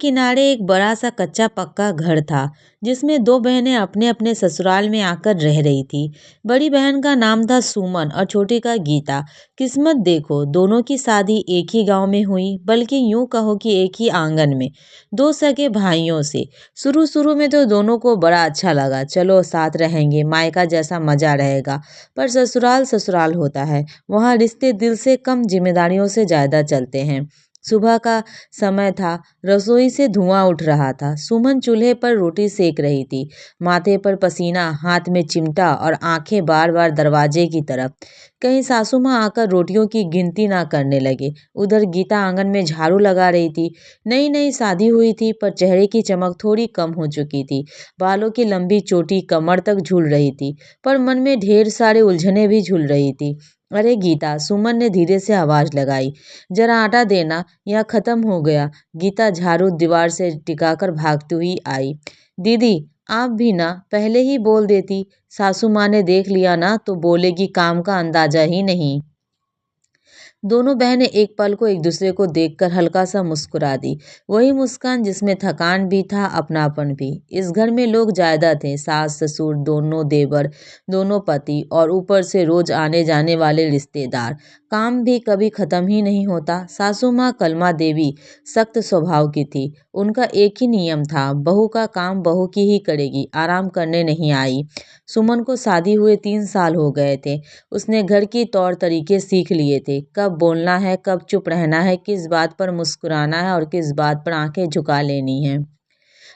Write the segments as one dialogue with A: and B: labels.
A: किनारे एक बड़ा सा कच्चा पक्का घर था जिसमें दो बहनें अपने अपने ससुराल में आकर रह रही थी। बड़ी बहन का नाम था सुमन और छोटी का गीता। किस्मत देखो, दोनों की शादी एक ही गांव में हुई, बल्कि यूं कहो कि एक ही आंगन में, दो सगे भाइयों से। शुरू शुरू में तो दोनों को बड़ा अच्छा लगा, चलो साथ रहेंगे, मायका जैसा मजा रहेगा। पर ससुराल ससुराल होता है, वहाँ रिश्ते दिल से कम, जिम्मेदारियों से ज्यादा चलते हैं। सुबह का समय था, रसोई से धुआं उठ रहा था। सुमन चूल्हे पर रोटी सेक रही थी, माथे पर पसीना, हाथ में चिमटा और आंखें बार बार दरवाजे की तरफ। कहीं सासू माँ आकर रोटियों की गिनती ना करने लगे। उधर गीता आंगन में झाड़ू लगा रही थी। नई नई शादी हुई थी, पर चेहरे की चमक थोड़ी कम हो चुकी थी। बालों की लंबी चोटी कमर तक झूल रही थी, पर मन में ढेर सारे उलझने भी झूल रही थी। अरे गीता, सुमन ने धीरे से आवाज लगाई, जरा आटा देना, यह खत्म हो गया। गीता झाड़ू दीवार से टिकाकर भागती हुई आई। दीदी, आप भी ना पहले ही बोल देती, सासू माँ ने देख लिया ना तो बोलेगी काम का अंदाजा ही नहीं। दोनों बहनें एक पल को एक दूसरे को देखकर हल्का सा मुस्कुरा दी। वही मुस्कान जिसमें थकान भी था, अपनापन भी। इस घर में लोग ज्यादा थे, सास ससुर, दोनों देवर, दोनों पति और ऊपर से रोज आने जाने वाले रिश्तेदार। काम भी कभी खत्म ही नहीं होता। सासू माँ कलमा देवी सख्त स्वभाव की थी। उनका एक ही नियम था, बहू का काम बहू की ही करेगी, आराम करने नहीं आई। सुमन को शादी हुए 3 साल हो गए थे। उसने घर की तौर तरीके सीख लिए थे, कब बोलना है, कब चुप रहना है, किस बात पर मुस्कुराना है और किस बात पर आंखें झुका लेनी है।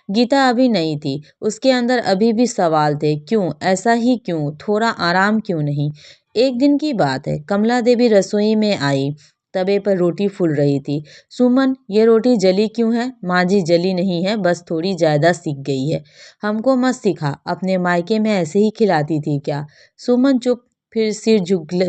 A: गीता अभी नहीं थी, उसके अंदर अभी भी सवाल थे, क्यों ऐसा ही, क्यों थोड़ा आराम क्यों नहीं। एक दिन की बात है, कमला देवी रसोई में आई। तवे पर रोटी फूल रही थी। सुमन, ये रोटी जली क्यों है? माँ जी, जली नहीं है, बस थोड़ी ज्यादा सिक गई है। हमको मत सिखा, अपने मायके में ऐसे ही खिलाती थी क्या? सुमन चुप, फिर सिर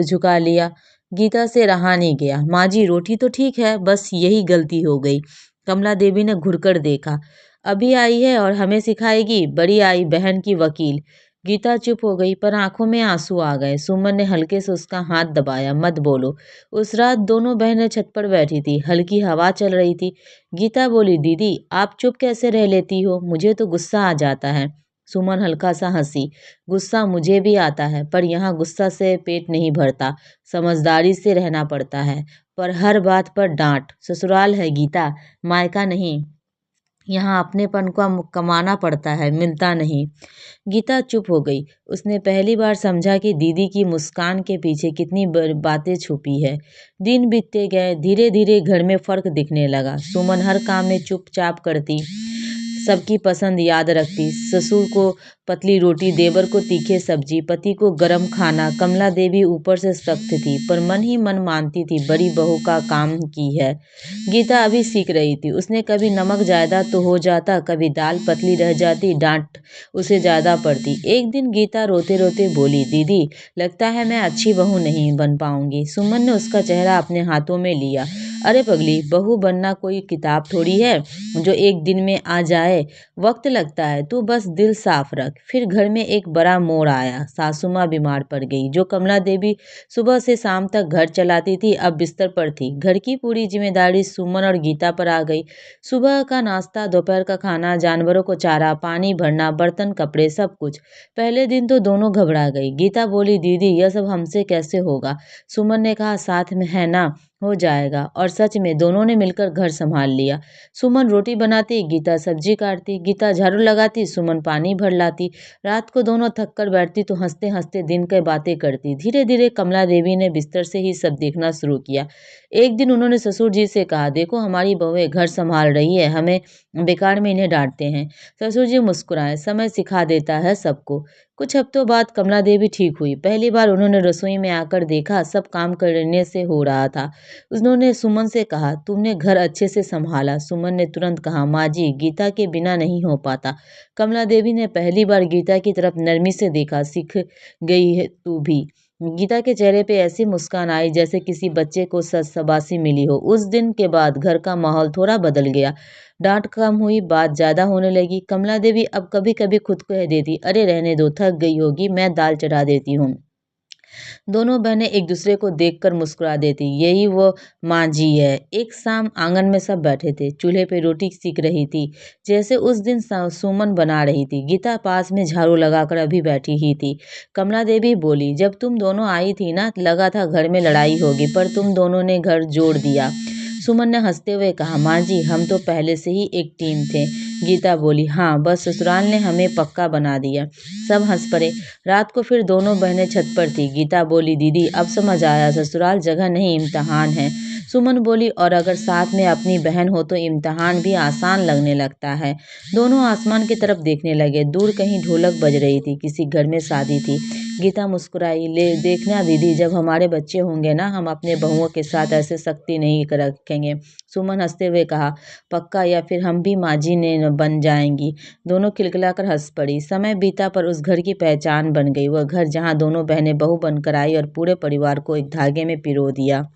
A: झुका लिया। गीता से रहा नहीं गया। माँ जी, रोटी तो ठीक है, बस यही गलती हो गई। कमला देवी ने घुरकर देखा। अभी आई है और हमें सिखाएगी, बड़ी आई बहन की वकील। गीता चुप हो गई, पर आंखों में आंसू आ गए। सुमन ने हल्के से उसका हाथ दबाया, मत बोलो। उस रात दोनों बहनें छत पर बैठी थी, हल्की हवा चल रही थी। गीता बोली, दीदी आप चुप कैसे रह लेती हो? मुझे तो गुस्सा आ जाता है। सुमन हल्का सा हंसी, गुस्सा मुझे भी आता है, पर यहाँ गुस्सा से पेट नहीं भरता, समझदारी से रहना पड़ता है। पर हर बात पर डांट, ससुराल है गीता, मायका नहीं। यहाँ अपनेपन को कमाना पड़ता है, मिलता नहीं। गीता चुप हो गई। उसने पहली बार समझा कि दीदी की मुस्कान के पीछे कितनी बातें छुपी है। दिन बीतते गए, धीरे धीरे घर में फर्क दिखने लगा। सुमन हर काम में चुपचाप करती, सबकी पसंद याद रखती। ससुर को पतली रोटी, देवर को तीखे सब्जी, पति को गरम खाना। कमला देवी ऊपर से सख्त थी, पर मन ही मन मानती थी, बड़ी बहू का काम की है। गीता अभी सीख रही थी। उसने कभी नमक ज्यादा तो हो जाता, कभी दाल पतली रह जाती, डांट उसे ज्यादा पड़ती। एक दिन गीता रोते रोते बोली, दीदी लगता है मैं अच्छी बहू नहीं बन पाऊंगी। सुमन ने उसका चेहरा अपने हाथों में लिया। अरे पगली, बहू बनना कोई किताब थोड़ी है जो एक दिन में आ जाए, वक्त लगता है, तू बस दिल साफ रख। फिर घर में एक बड़ा मोड़ आया। सासू माँ बीमार पड़ गई। जो कमला देवी सुबह से शाम तक घर चलाती थी, अब बिस्तर पर थी। घर की पूरी जिम्मेदारी सुमन और गीता पर आ गई। सुबह का नाश्ता, दोपहर का खाना, जानवरों को चारा, पानी भरना, बर्तन, कपड़े, सब कुछ। पहले दिन तो दोनों घबरा गई। गीता बोली, दीदी यह सब हमसे कैसे होगा? सुमन ने कहा, साथ में है ना, हो जाएगा। और सच में दोनों ने मिलकर घर संभाल लिया। सुमन रोटी बनाती, गीता सब्जी काटती, गीता झाड़ू लगाती, सुमन पानी भर लाती। रात को दोनों थक कर बैठती तो हंसते हंसते दिन की बातें करती। धीरे धीरे कमला देवी ने बिस्तर से ही सब देखना शुरू किया। एक दिन उन्होंने ससुर जी से कहा, देखो हमारी बहुएं घर संभाल रही है, हमें बेकार में इन्हें डांटते हैं। ससुर जी मुस्कुराए, समय सिखा देता है सबको। कुछ हफ्तों बाद कमला देवी ठीक हुई। पहली बार उन्होंने रसोई में आकर देखा, सब काम करने से हो रहा था। उन्होंने सुमन से कहा, तुमने घर अच्छे से संभाला? सुमन ने तुरंत कहा, माँ जी, गीता के बिना नहीं हो पाता। कमला देवी ने पहली बार गीता की तरफ नरमी से देखा, सीख गई है तू भी। गीता के चेहरे पे ऐसी मुस्कान आई जैसे किसी बच्चे को शाबाशी मिली हो। उस दिन के बाद घर का माहौल थोड़ा बदल गया। डांट कम हुई, बात ज्यादा होने लगी। कमला देवी अब कभी कभी खुद कह देती, अरे रहने दो, थक गई होगी, मैं दाल चढ़ा देती हूँ। दोनों बहनें एक दूसरे को देखकर मुस्कुरा देती। यही वो माँ जी है। एक शाम आंगन में सब बैठे थे, चूल्हे पे रोटी सेक रही थी, जैसे उस दिन सुमन बना रही थी। गीता पास में झाड़ू लगाकर अभी बैठी ही थी। कमला देवी बोली, जब तुम दोनों आई थी ना, लगा था घर में लड़ाई होगी, पर तुम दोनों ने घर जोड़ दिया। सुमन ने हंसते हुए कहा, माँ जी, हम तो पहले से ही एक टीम थे। गीता बोली, हाँ, बस ससुराल ने हमें पक्का बना दिया। सब हंस पड़े। रात को फिर दोनों बहनें छत पर थी। गीता बोली, दीदी, अब समझ आया, ससुराल जगह नहीं, इम्तिहान है। सुमन बोली, और अगर साथ में अपनी बहन हो तो इम्तिहान भी आसान लगने लगता है। दोनों आसमान की तरफ देखने लगे। दूर कहीं ढोलक बज रही थी, किसी घर में शादी थी। गीता मुस्कुराई, ले देखना दीदी, जब हमारे बच्चे होंगे ना, हम अपने बहुओं के साथ ऐसे सख्ती नहीं रखेंगे। सुमन हंसते हुए कहा, पक्का, या फिर हम भी माँ जी ने बन जाएंगी। दोनों खिलखिलाकर हंस पड़ी। समय बीता पर उस घर की पहचान बन गई। वह घर जहाँ दोनों बहनें बहू बनकर आई और पूरे परिवार को एक धागे में पिरो दिया।